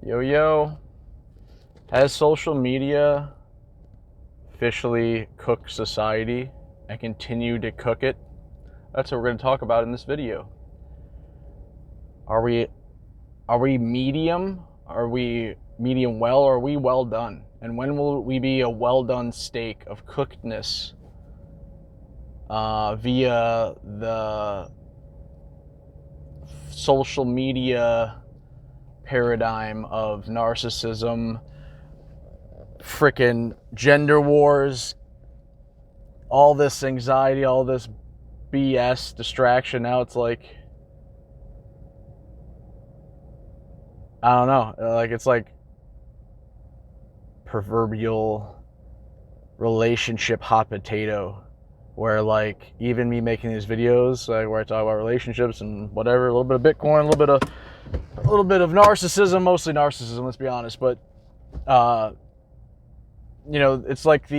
Yo, has social media officially cooked society and continue to cook it? That's what we're going to talk about in this video. Are we medium? Are we medium well, or are we well done? And when will we be a well done steak of cookedness via the social media paradigm of narcissism, frickin' gender wars, all this anxiety, all this BS distraction? Now it's like, I don't know, it's like proverbial relationship hot potato, where like even me making these videos where I talk about relationships and whatever, a little bit of Bitcoin, a little bit of narcissism, mostly narcissism, let's be honest, but it's like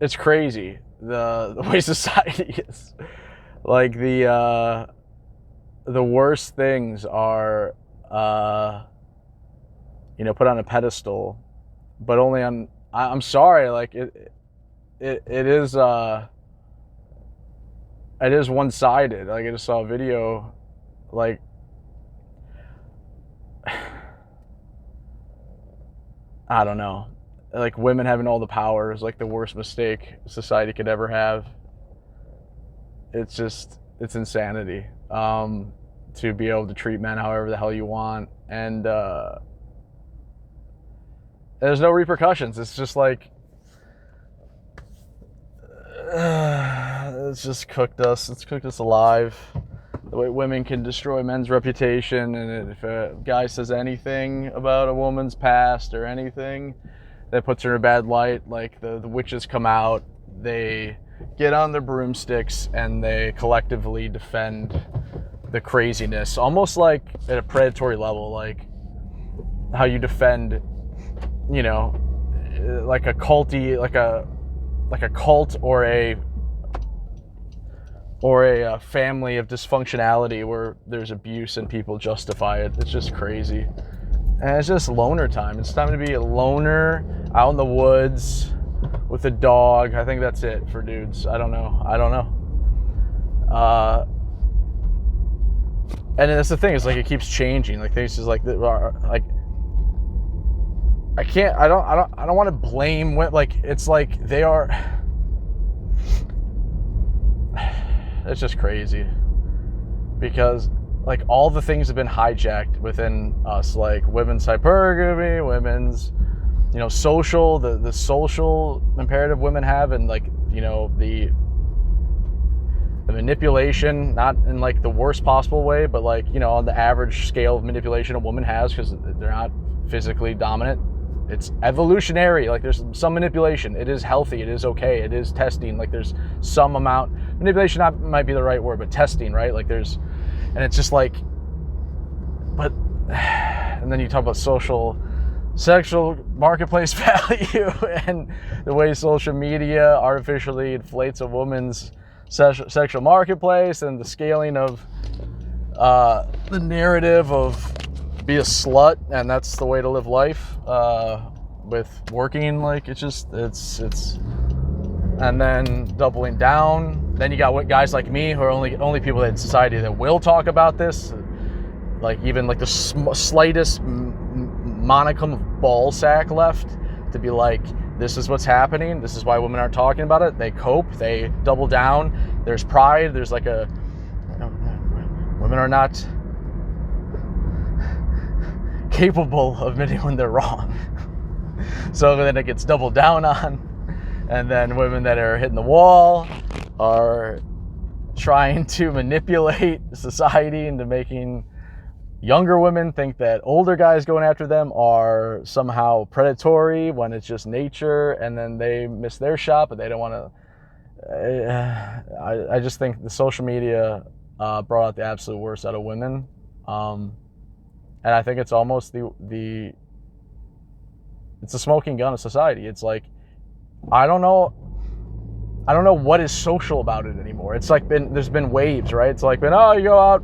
it's crazy the way society is. Like the worst things are put on a pedestal, but only on, I'm sorry, like it is one-sided. Like I just saw a video, like I don't know, like women having all the power is like the worst mistake society could ever have. It's insanity to be able to treat men however the hell you want, and there's no repercussions. It's just like it's just cooked us. It's cooked us alive. The way women can destroy men's reputation, and if a guy says anything about a woman's past or anything that puts her in a bad light, like the witches come out, they get on their broomsticks and they collectively defend the craziness, almost like at a predatory level, like how you defend, like a culty, like a cult or a family of dysfunctionality where there's abuse and people justify it. It's just crazy. And it's just loner time. It's time to be a loner out in the woods with a dog. I think that's it for dudes. I don't know. And that's the thing, is like it keeps changing. Like things is like I don't want to blame what, like it's like they are. It's just crazy, because like all the things have been hijacked within us, like women's hypergamy, women's social, the social imperative women have, and like the manipulation, not in like the worst possible way, but like on the average scale of manipulation a woman has, because they're not physically dominant. It's evolutionary. Like there's some manipulation. It is healthy. It is okay. It is testing. Like there's some amount manipulation, might be the right word, but testing, right? Like there's, and it's just like, but, and then you talk about sexual marketplace value and the way social media artificially inflates a woman's sexual marketplace, and the scaling of the narrative of be a slut and that's the way to live life with working. Like it's and then doubling down. Then you got guys like me who are only people in society that will talk about this, like even like the slightest monicum of ball sack left to be like, this is what's happening, this is why women aren't talking about it. They cope, they double down, there's pride, there's like women are not capable of admitting when they're wrong. So then it gets doubled down on, and then women that are hitting the wall are trying to manipulate society into making younger women think that older guys going after them are somehow predatory when it's just nature, and then they miss their shot, but they don't want to. I just think the social media brought out the absolute worst out of women. And I think it's almost it's a smoking gun of society. It's like, I don't know what is social about it anymore. It's like there's been waves, right? It's like you go out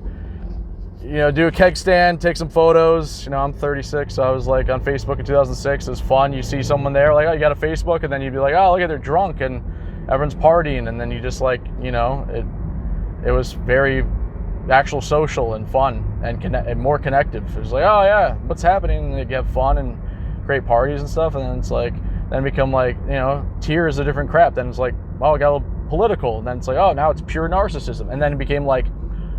do a keg stand, take some photos. I'm 36, so I was like on Facebook in 2006. It was fun. You see someone there, like, oh, you got a Facebook, and then you'd be like, oh, look at, they're drunk and everyone's partying, and then you just like, it was very actual social and fun and more connective. It was like, oh yeah, what's happening? And you have fun and great parties and stuff, and then it's like, then become like, tears of different crap. Then it's like, oh, it got a little political, and then it's like, oh, now it's pure narcissism, and then it became like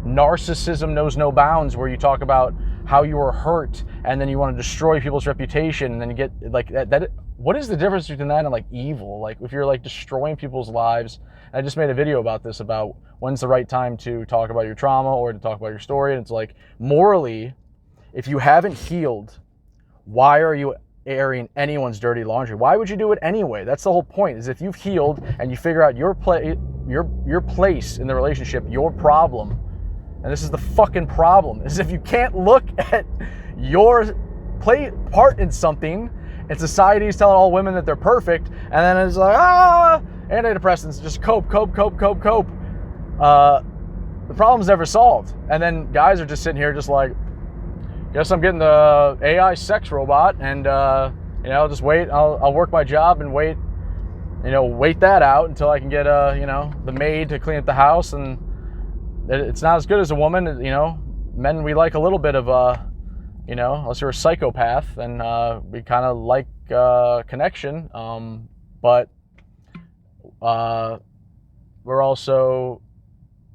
narcissism knows no bounds, where you talk about how you were hurt and then you want to destroy people's reputation, and then you get like that what is the difference between that and like evil? Like if you're like destroying people's lives. I just made a video about this, about when's the right time to talk about your trauma or to talk about your story, and it's like, morally, if you haven't healed, why are you airing anyone's dirty laundry? Why would you do it anyway? That's the whole point, is if you've healed and you figure out your place in the relationship, your problem. And this is the fucking problem, is if you can't look at your part in something, and society's telling all women that they're perfect, and then it's like, antidepressants, just cope. The problem's never solved. And then guys are just sitting here just like, guess I'm getting the AI sex robot, and just wait. I'll work my job and wait that out until I can get the maid to clean up the house. And it's not as good as a woman. Men, we like a little bit of unless you're a psychopath, then we kind of like connection. But we're also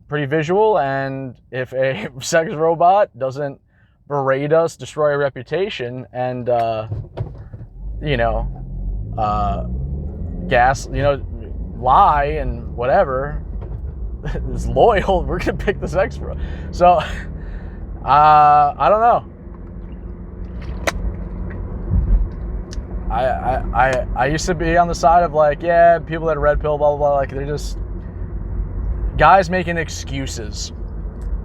pretty visual, and if a sex robot doesn't berate us, destroy our reputation, and lie and whatever, is loyal, we're gonna pick the sex robot. So I don't know. I used to be on the side of like, yeah, people that are red pill, blah blah blah, like they're just guys making excuses.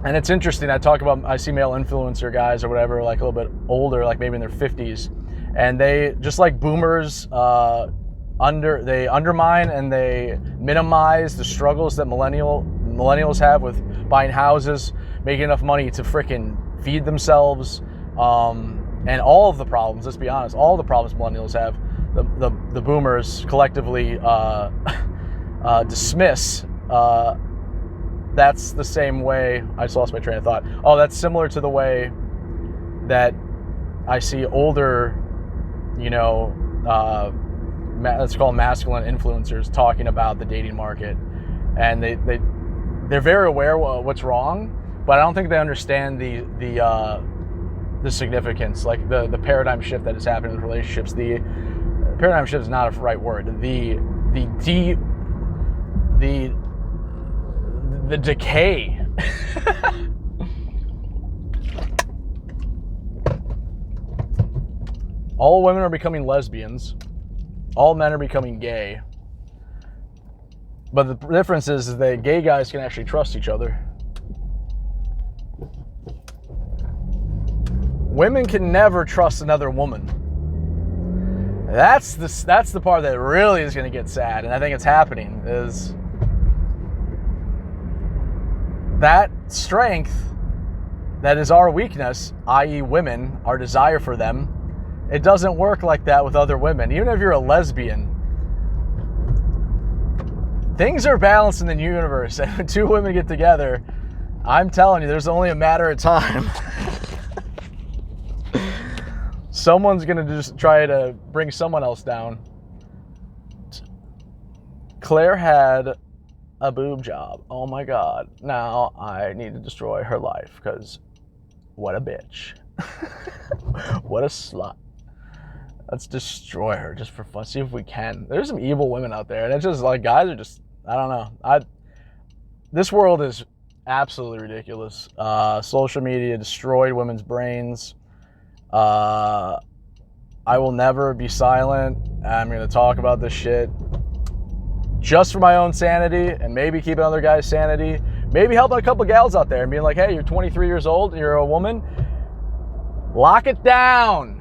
And it's interesting, I see male influencer guys or whatever, like a little bit older, like maybe in their 50s, and they, just like boomers, they undermine and they minimize the struggles that millennials have with buying houses, making enough money to frickin' feed themselves, and all of the problems, let's be honest, all the problems millennials have, the boomers collectively dismiss. That's the same way, I just lost my train of thought. Oh, that's similar to the way that I see older, let's call them masculine influencers, talking about the dating market. And they're very aware of what's wrong, but I don't think they understand the significance, like the paradigm shift that is happening with relationships. The paradigm shift is not a right word. The decay. All women are becoming lesbians. All men are becoming gay. But the difference is that gay guys can actually trust each other. Women can never trust another woman. That's the part that really is going to get sad, and I think it's happening, is that strength that is our weakness, i.e. women, our desire for them, it doesn't work like that with other women. Even if you're a lesbian, things are balanced in the universe, and when two women get together, I'm telling you, there's only a matter of time. Someone's gonna just try to bring someone else down. Claire had a boob job. Oh my God. Now I need to destroy her life, because what a bitch. What a slut. Let's destroy her just for fun. See if we can. There's some evil women out there, and it's just like, guys are just, I don't know. This world is absolutely ridiculous. Social media destroyed women's brains. I will never be silent. I'm going to talk about this shit just for my own sanity, and maybe keep another guy's sanity. Maybe helping a couple gals out there and being like, hey, you're 23 years old, you're a woman. Lock it down.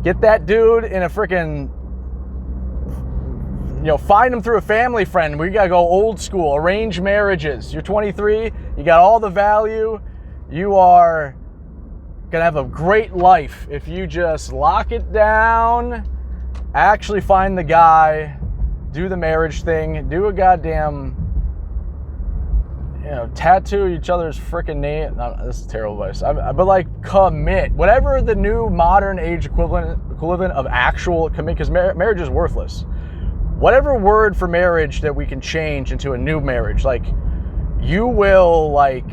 Get that dude in a freaking, find him through a family friend. We got to go old school, arranged marriages. You're 23, you got all the value. You are gonna have a great life if you just lock it down, actually find the guy, do the marriage thing, do a goddamn, tattoo each other's freaking name. No, this is terrible advice. But like, commit. Whatever the new modern age equivalent of actual commit, because marriage is worthless. Whatever word for marriage that we can change into a new marriage, like, you will, like,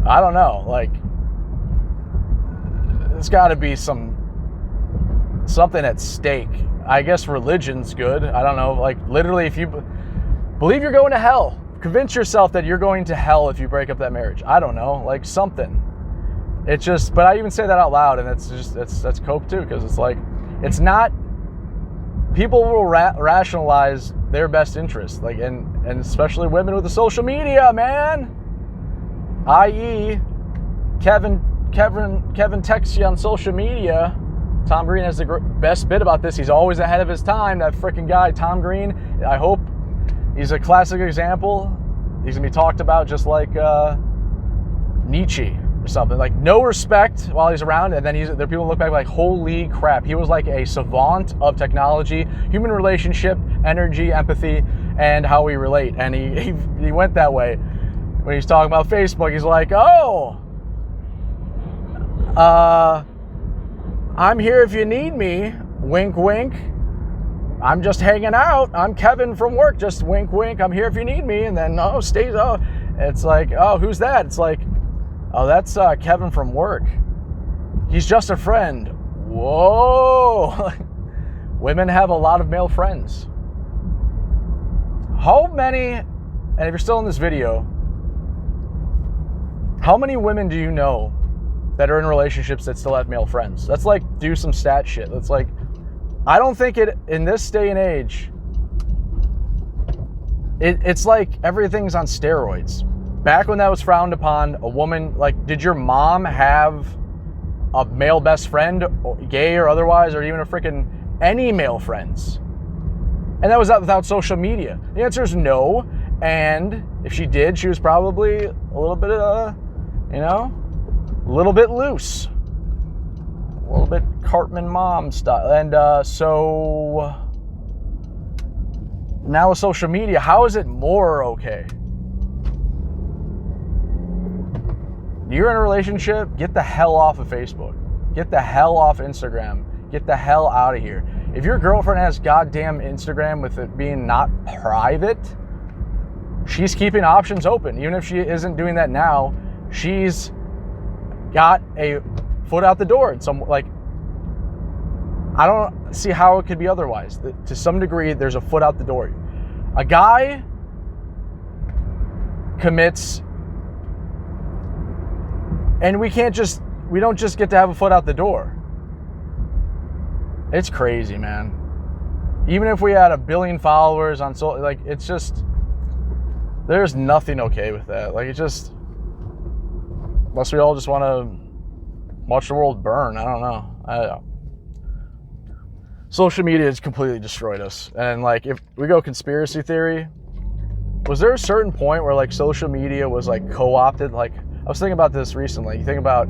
I don't know, like, there's got to be something at stake. I guess religion's good. I don't know, like, literally, if you believe you're going to hell, convince yourself that you're going to hell if you break up that marriage. I don't know, like, something. It's just, but I even say that out loud, and it's just, that's cope too, because it's like, it's not, people will rationalize their best interest, like, and especially women with the social media, man. I.e., Kevin texts you on social media. Tom Green has the best bit about this. He's always ahead of his time. That freaking guy, Tom Green. I hope he's a classic example. He's gonna be talked about just like Nietzsche or something. Like, no respect while he's around, and then there people look back like, holy crap, he was like a savant of technology, human relationship, energy, empathy, and how we relate. And he went that way when he's talking about Facebook. He's like, I'm here if you need me, wink wink. I'm just hanging out. I'm Kevin from work, just wink wink. I'm here if you need me. And then it's like, who's that? It's like, that's Kevin from work. He's just a friend. Whoa. Women have a lot of male friends. How many, and if you're still in this video, how many women do you know that are in relationships that still have male friends? Let's like do some stat shit. Let's like, I don't think it, in this day and age, it's like everything's on steroids. Back when that was frowned upon, a woman, like, did your mom have a male best friend, gay or otherwise, or even any male friends? And that was without social media. The answer is no. And if she did, she was probably a little bit, a little bit loose. A little bit Cartman mom style. And so now with social media, how is it more okay? You're in a relationship, get the hell off of Facebook. Get the hell off Instagram. Get the hell out of here. If your girlfriend has goddamn Instagram with it being not private, she's keeping options open. Even if she isn't doing that now, she's got a foot out the door. And I don't see how it could be otherwise. To some degree, there's a foot out the door. A guy commits, and we don't just get to have a foot out the door. It's crazy, man. Even if we had 1 billion followers on social, like, it's just, there's nothing okay with that. Like, it's just, unless we all just want to watch the world burn. I don't know. Social media has completely destroyed us. And like, if we go conspiracy theory, was there a certain point where like social media was like co-opted? Like, I was thinking about this recently. You think about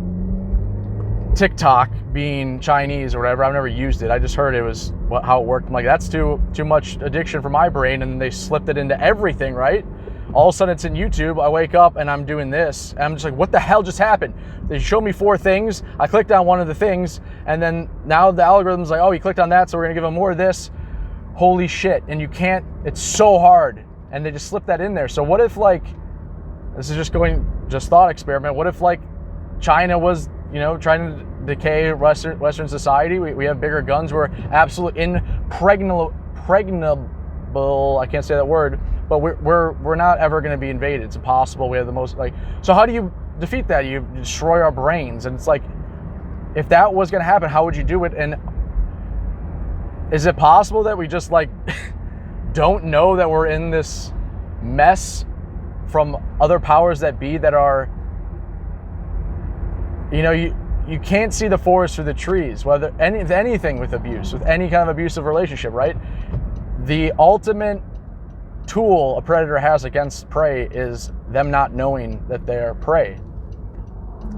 TikTok being Chinese or whatever. I've never used it. I just heard it was how it worked. I'm like, that's too much addiction for my brain. And they slipped it into everything, right? All of a sudden it's in YouTube. I wake up and I'm doing this. And I'm just like, what the hell just happened? They showed me 4 things. I clicked on one of the things. And then now the algorithm's like, oh, you clicked on that, so we're going to give him more of this. Holy shit. And you can't, it's so hard. And they just slip that in there. So what if, like, this is just thought experiment. What if like China was, trying to decay Western society? We have bigger guns. We're absolutely impregnable. I can't say that word, but we're not ever going to be invaded. It's impossible. We have the most, like, so how do you defeat that? You destroy our brains. And it's like, if that was going to happen, how would you do it? And is it possible that we just like don't know that we're in this mess from other powers that be that are, you can't see the forest through the trees, whether anything with abuse, with any kind of abusive relationship, right? The ultimate tool a predator has against prey is them not knowing that they're prey.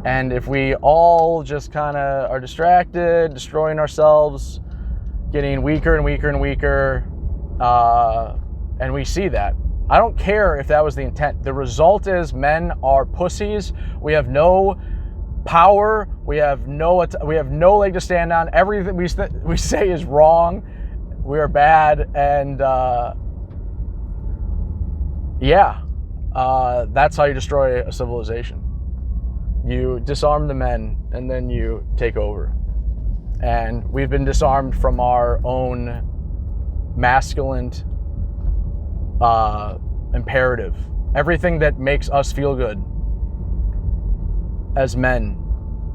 And if we all just kind of are distracted, destroying ourselves, getting weaker and weaker and weaker, and we see that, I don't care if that was the intent. The result is men are pussies. We have no power. We have no leg to stand on. Everything we say is wrong. We are bad, and that's how you destroy a civilization. You disarm the men, and then you take over. And we've been disarmed from our own masculine imperative. Everything that makes us feel good as men,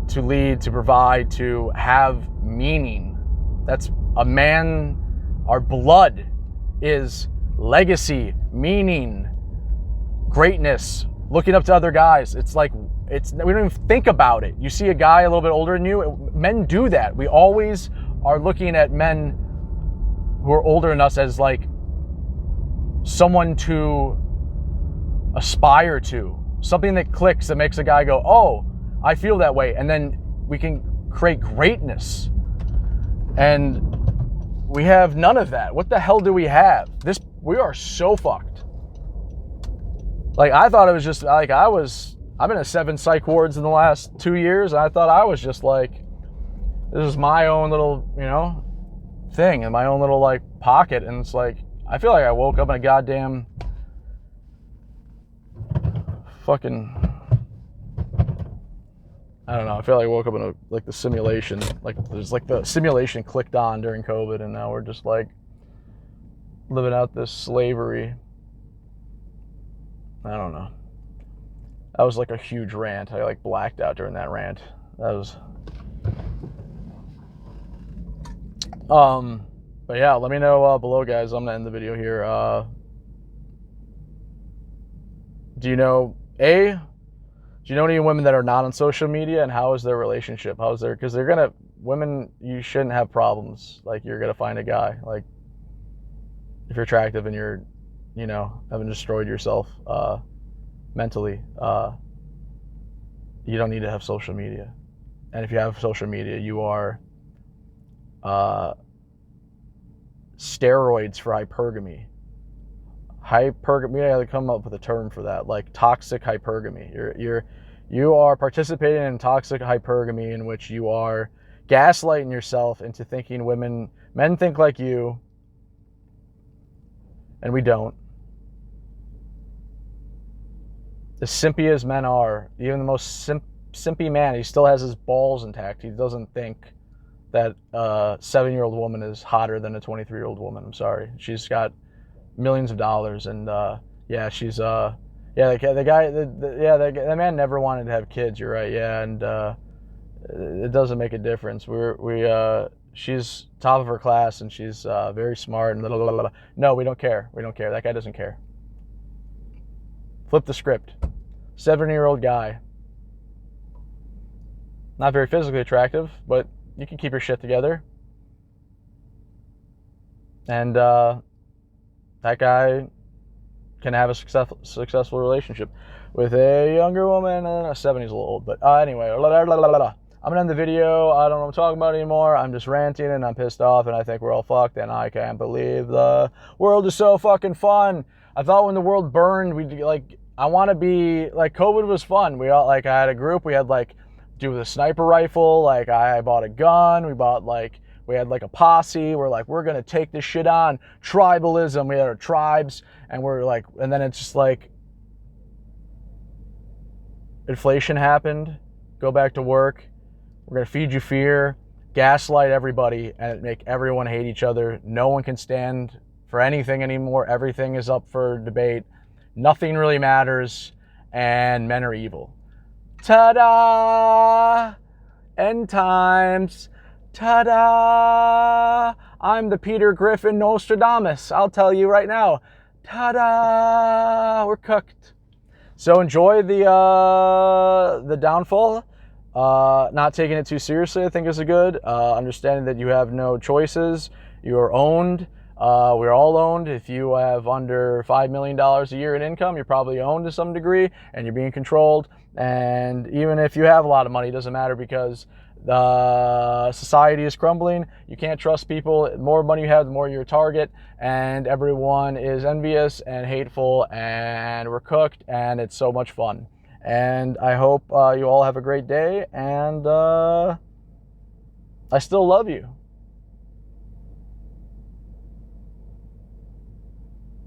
to lead, to provide, to have meaning. That's a man. Our blood is legacy, meaning, greatness, looking up to other guys. It's like, we don't even think about it. You see a guy a little bit older than you, men do that. We always are looking at men who are older than us as like someone to aspire to, something that clicks, that makes a guy go, oh, I feel that way. And then we can create greatness. And we have none of that. What the hell do we have? We are so fucked. Like, I thought it was just like, I've been in 7 psych wards in the last 2 years, and I thought I was just like, this is my own little, thing in my own little like pocket. And it's like, I feel like I woke up in a goddamn fucking, I don't know. I feel like I woke up in the simulation. Like, there's like the simulation clicked on during COVID, and now we're just like living out this slavery. I don't know. That was like a huge rant. I like blacked out during that rant. That was. But yeah, let me know below, guys. I'm gonna end the video here. Do you know any women that are not on social media, and how is their relationship? Because women, you shouldn't have problems. Like, you're gonna find a guy. Like, if you're attractive and you're, haven't destroyed yourself mentally, you don't need to have social media. And if you have social media, you are steroids for hypergamy. We gotta come up with a term for that, like toxic hypergamy. You are participating in toxic hypergamy, in which you are gaslighting yourself into thinking men think like you, and we don't. As simpy as men are, even the most simpy man, he still has his balls intact. He doesn't think that a 7-year-old woman is hotter than a 23-year-old woman. I'm sorry. She's got millions of dollars, and she's the man never wanted to have kids. You're right. Yeah, and it doesn't make a difference. She's top of her class, and she's very smart, and blah, blah, blah, blah. No, we don't care. That guy doesn't care. Flip the script. 7-year-old guy, not very physically attractive, but you can keep your shit together. And that guy can have a successful relationship with a younger woman. 70's a little old, but anyway. I'm gonna end the video. I don't know what I'm talking about anymore. I'm just ranting, and I'm pissed off, and I think we're all fucked, and I can't believe the world is so fucking fun. I thought when the world burned, I want to be like, COVID was fun. We all, like, I had a group. We had do the sniper rifle. Like, I bought a gun. We had a posse. We're like, we're going to take this shit on. Tribalism. We had our tribes, and and then it's just like, inflation happened. Go back to work. We're going to feed you fear, gaslight everybody, and make everyone hate each other. No one can stand for anything anymore. Everything is up for debate. Nothing really matters, and men are evil. Ta-da! End times. Ta-da! I'm the Peter Griffin Nostradamus. I'll tell you right now. Ta-da! We're cooked. So enjoy the downfall. Not taking it too seriously, I think, is a good. Understanding that you have no choices. You are owned. We're all owned. If you have under $5 million a year in income, you're probably owned to some degree and you're being controlled. And even if you have a lot of money, it doesn't matter because the society is crumbling. You can't trust people. The more money you have, the more you're a target. And everyone is envious and hateful, and we're cooked, and it's so much fun. And I hope you all have a great day, and I still love you.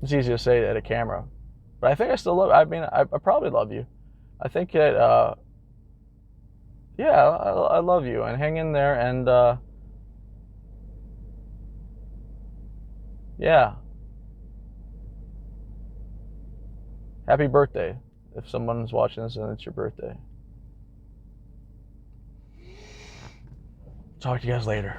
It's easy to say at a camera, but I think I still love. I mean, I probably love you. I think that, yeah, I love you, and hang in there, and yeah, happy birthday if someone's watching this and it's your birthday. Talk to you guys later.